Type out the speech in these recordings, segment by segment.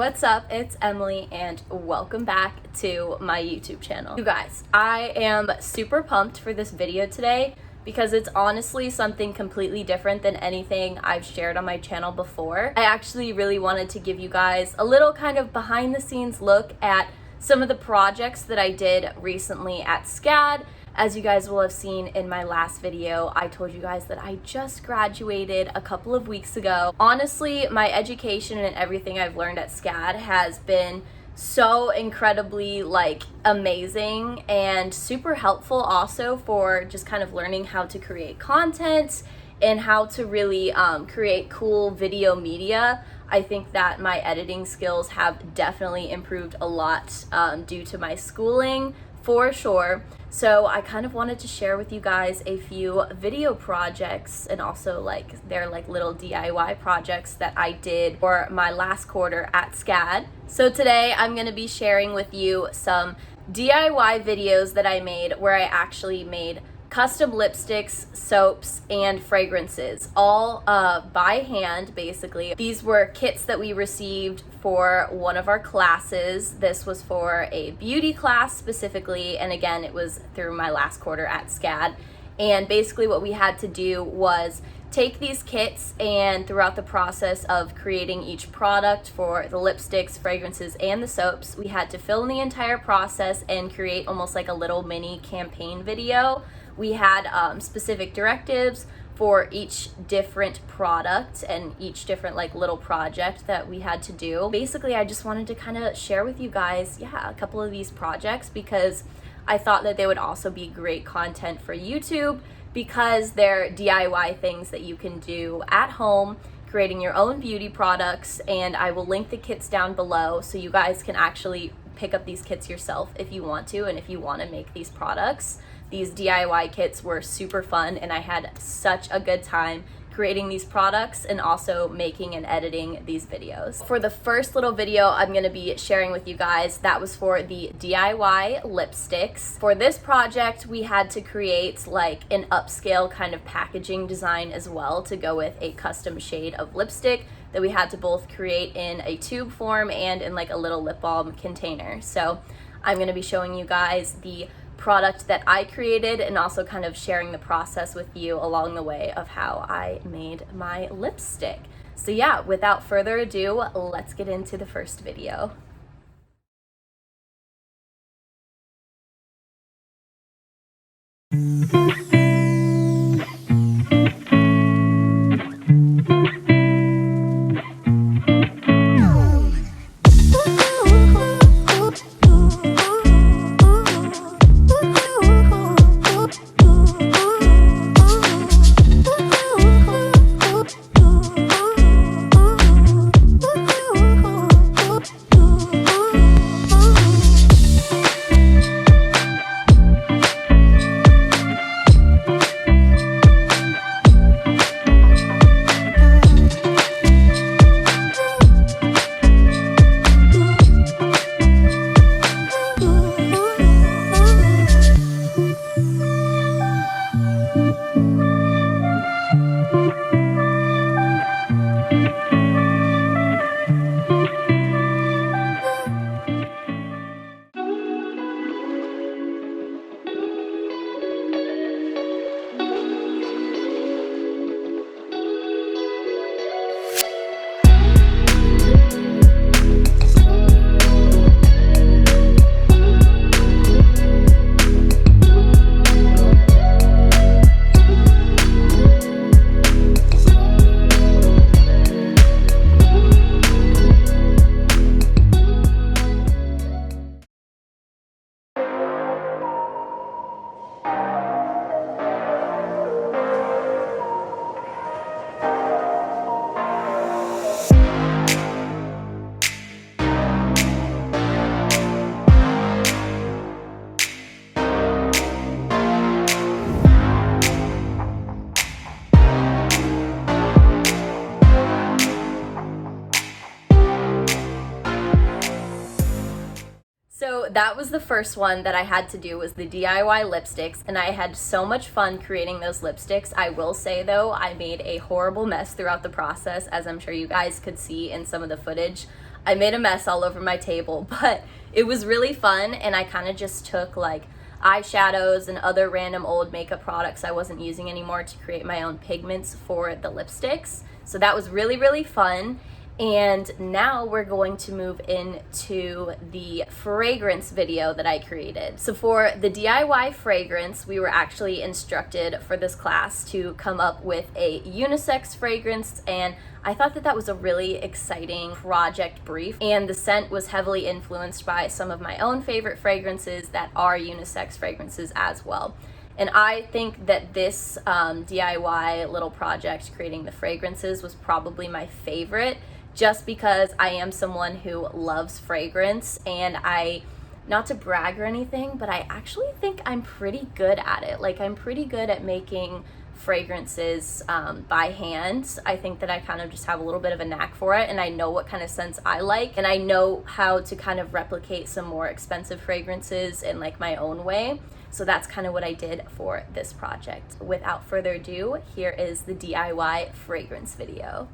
What's up? It's Emily and welcome back to my YouTube channel. You guys, I am super pumped for this video today because it's honestly something completely different than anything I've shared on my channel before. I actually really wanted to give you guys a little kind of behind the scenes look at some of the projects that I did recently at SCAD. As you guys will have seen in my last video, I told you guys that I just graduated a couple of weeks ago. Honestly, my education and everything I've learned at SCAD has been so incredibly amazing and super helpful also for just kind of learning how to create content and how to really create cool video media. I think that my editing skills have definitely improved a lot due to my schooling, for sure. So I kind of wanted to share with you guys a few video projects and also their little DIY projects that I did for my last quarter at SCAD. So today I'm going to be sharing with you some DIY videos that I made where I actually made custom lipsticks, soaps, and fragrances, all by hand, basically. These were kits that we received for one of our classes. This was for a beauty class specifically, and again, it was through my last quarter at SCAD. And basically what we had to do was take these kits, and throughout the process of creating each product for the lipsticks, fragrances, and the soaps, we had to film the entire process and create almost like a little mini campaign video. We had specific directives for each different product and each different little project that we had to do. Basically, I just wanted to kind of share with you guys, a couple of these projects because I thought that they would also be great content for YouTube because they're DIY things that you can do at home, creating your own beauty products, and I will link the kits down below so you guys can actually pick up these kits yourself if you want to and if you want to make these products. These DIY kits were super fun and I had such a good time creating these products and also making and editing these videos. For the first little video I'm going to be sharing with you guys, that was for the DIY lipsticks. For this project we had to create an upscale kind of packaging design as well to go with a custom shade of lipstick that we had to both create in a tube form and in a little lip balm container. So I'm going to be showing you guys the product that I created and also kind of sharing the process with you along the way of how I made my lipstick. So yeah, without further ado, let's get into the first video. So that was the first one that I had to do, was the DIY lipsticks, and I had so much fun creating those lipsticks. I will say though, I made a horrible mess throughout the process, as I'm sure you guys could see in some of the footage. I made a mess all over my table, but it was really fun, and I kind of just took like eyeshadows and other random old makeup products I wasn't using anymore to create my own pigments for the lipsticks. So that was really, really fun. And now we're going to move into the fragrance video that I created. So for the DIY fragrance, we were actually instructed for this class to come up with a unisex fragrance, and I thought that that was a really exciting project brief, and the scent was heavily influenced by some of my own favorite fragrances that are unisex fragrances as well. And I think that this DIY little project, creating the fragrances, was probably my favorite, just because I am someone who loves fragrance, and not to brag or anything, but I actually think I'm pretty good at it. Like, I'm pretty good at making fragrances by hand. I think that I kind of just have a little bit of a knack for it, and I know what kind of scents I like, and I know how to kind of replicate some more expensive fragrances in like my own way. So that's kind of what I did for this project. Without further ado, here is the DIY fragrance video.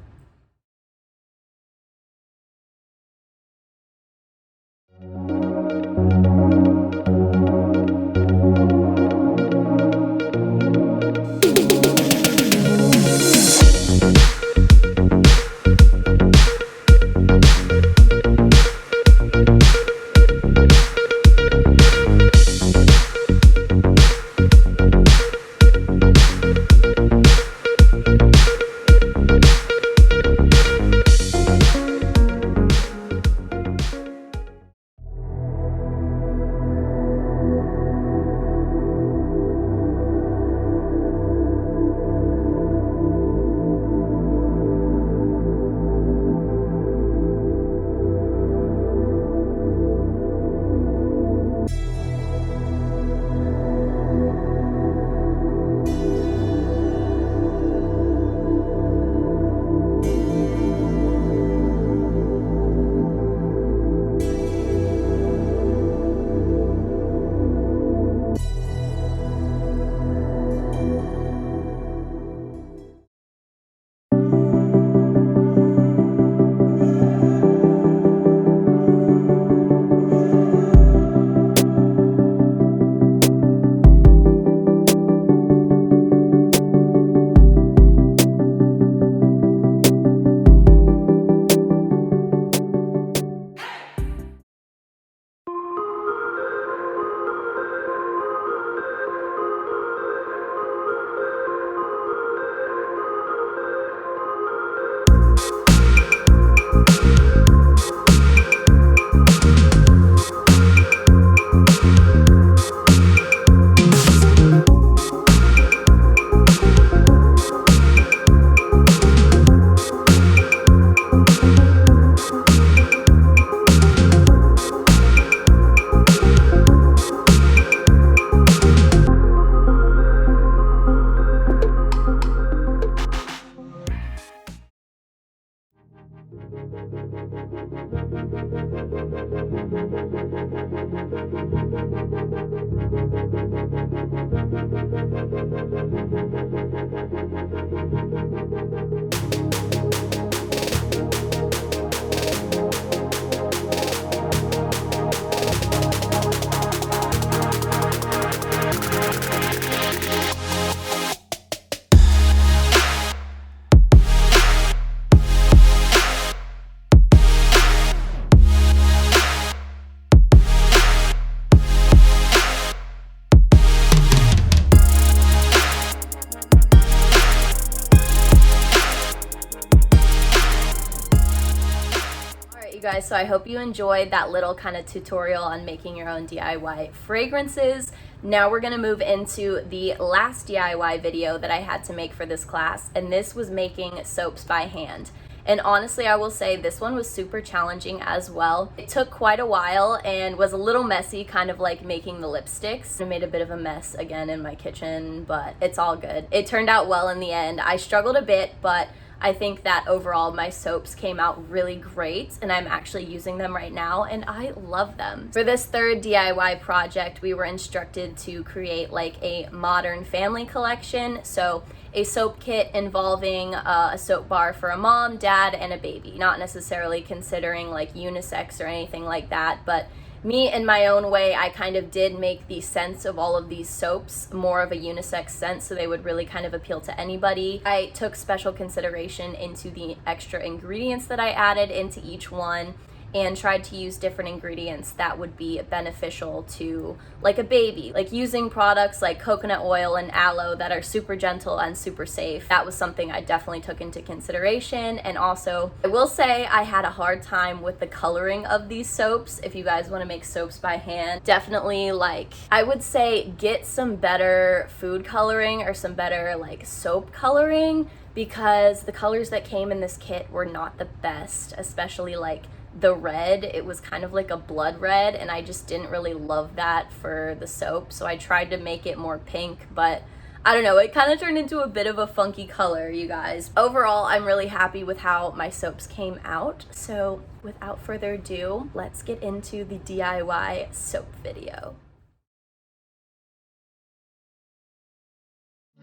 You guys, so I hope you enjoyed that little kind of tutorial on making your own DIY fragrances. Now we're going to move into the last DIY video that I had to make for this class, and this was making soaps by hand. And honestly, I will say this one was super challenging as well. It took quite a while and was a little messy, kind of like making the lipsticks. I made a bit of a mess again in my kitchen, but it's all good. It turned out well in the end. I struggled a bit, but I think that overall my soaps came out really great, and I'm actually using them right now and I love them. For this third DIY project, we were instructed to create like a modern family collection. So a soap kit involving a soap bar for a mom, dad, and a baby. Not necessarily considering like unisex or anything like that, but me, in my own way, I kind of did make the scents of all of these soaps more of a unisex scent, so they would really kind of appeal to anybody. I took special consideration into the extra ingredients that I added into each one, and tried to use different ingredients that would be beneficial to like a baby, like using products like coconut oil and aloe that are super gentle and super safe. That was something I definitely took into consideration. And also, I will say I had a hard time with the coloring of these soaps. If you guys want to make soaps by hand, definitely, like, I would say get some better food coloring or some better like soap coloring, because the colors that came in this kit were not the best, especially like the red. It was kind of like a blood red, and I just didn't really love that for the soap, so I tried to make it more pink, but I don't know, it kind of turned into a bit of a funky color, you guys. Overall, I'm really happy with how my soaps came out, so without further ado, let's get into the DIY soap video.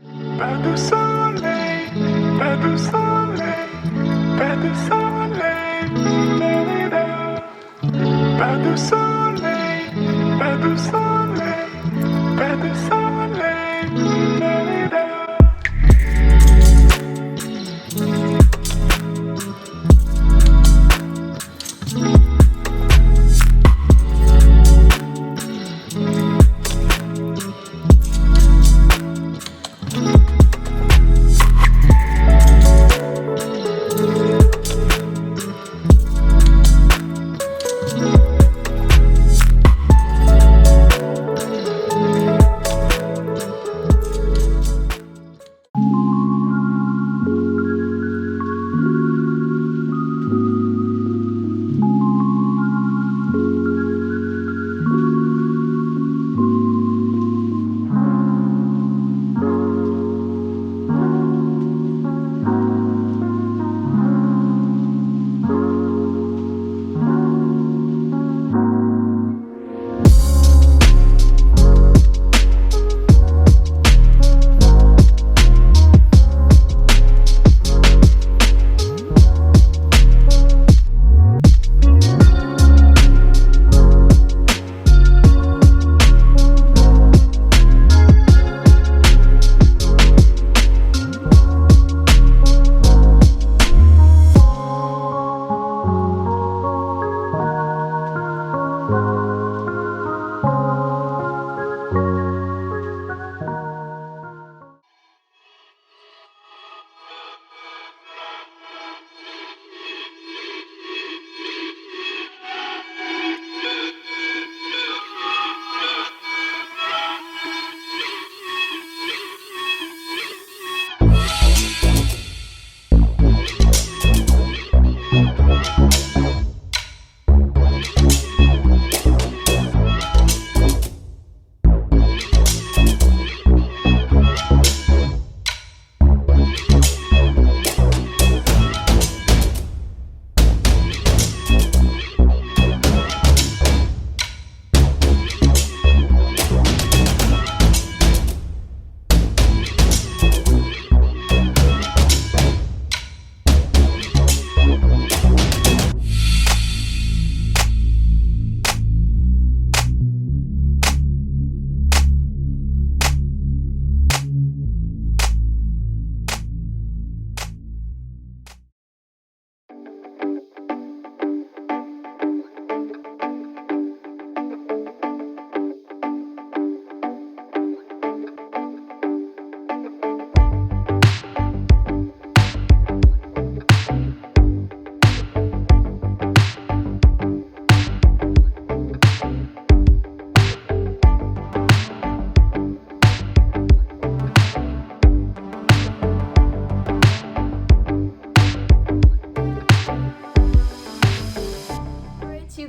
Pas de soleil, pas de soleil, pas de soleil, da-da-da. Pas de soleil, pas de soleil, pas de soleil, da-da-da.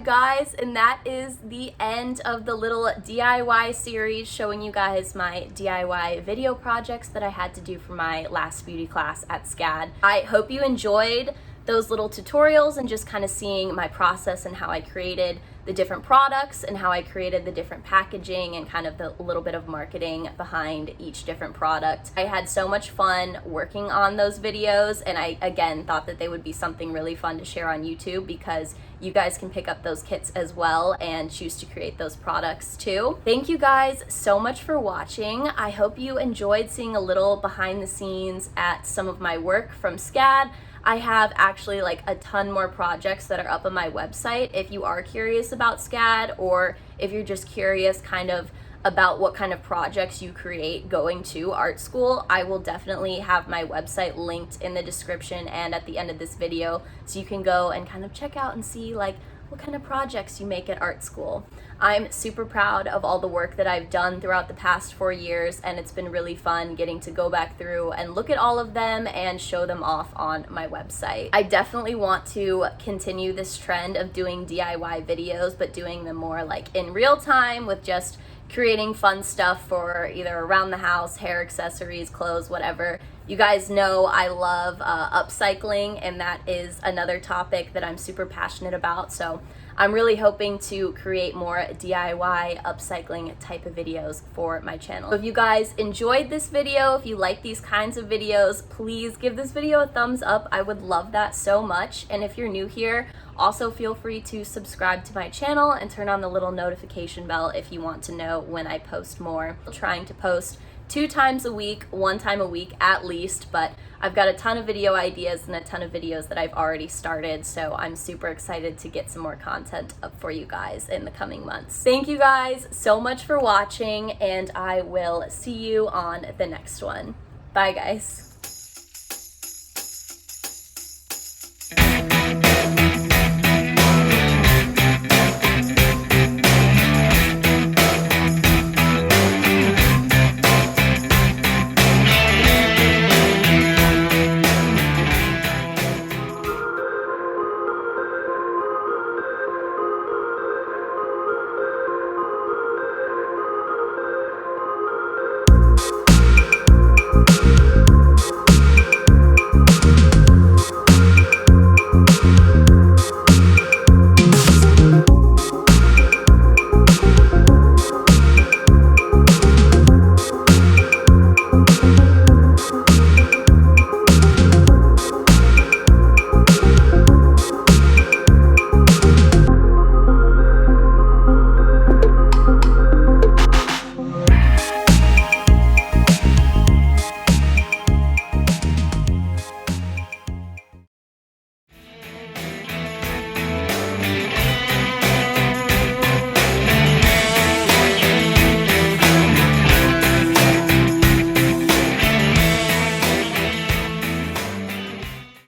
Guys, and that is the end of the little DIY series showing you guys my DIY video projects that I had to do for my last beauty class at SCAD. I hope you enjoyed those little tutorials and just kind of seeing my process and how I created the different products and how I created the different packaging and kind of the little bit of marketing behind each different product. I had so much fun working on those videos, and I again thought that they would be something really fun to share on YouTube because you guys can pick up those kits as well and choose to create those products too. Thank you guys so much for watching. I hope you enjoyed seeing a little behind the scenes at some of my work from SCAD. I have actually like a ton more projects that are up on my website if you are curious about SCAD, or if you're just curious kind of about what kind of projects you create going to art school. I will definitely have my website linked in the description and at the end of this video, so you can go and kind of check out and see like what kind of projects you make at art school. I'm super proud of all the work that I've done throughout the past 4 years, and it's been really fun getting to go back through and look at all of them and show them off on my website. I definitely want to continue this trend of doing DIY videos, but doing them more like in real time with just creating fun stuff for either around the house, hair accessories, clothes, whatever. You guys know I love upcycling, and that is another topic that I'm super passionate about. So I'm really hoping to create more DIY upcycling type of videos for my channel. So if you guys enjoyed this video, if you like these kinds of videos, please give this video a thumbs up. I would love that so much. And if you're new here, also feel free to subscribe to my channel and turn on the little notification bell if you want to know when I post more. I'm trying to post 2 times a week, 1 time a week at least, but I've got a ton of video ideas and a ton of videos that I've already started, so I'm super excited to get some more content up for you guys in the coming months. Thank you guys so much for watching, and I will see you on the next one. Bye guys.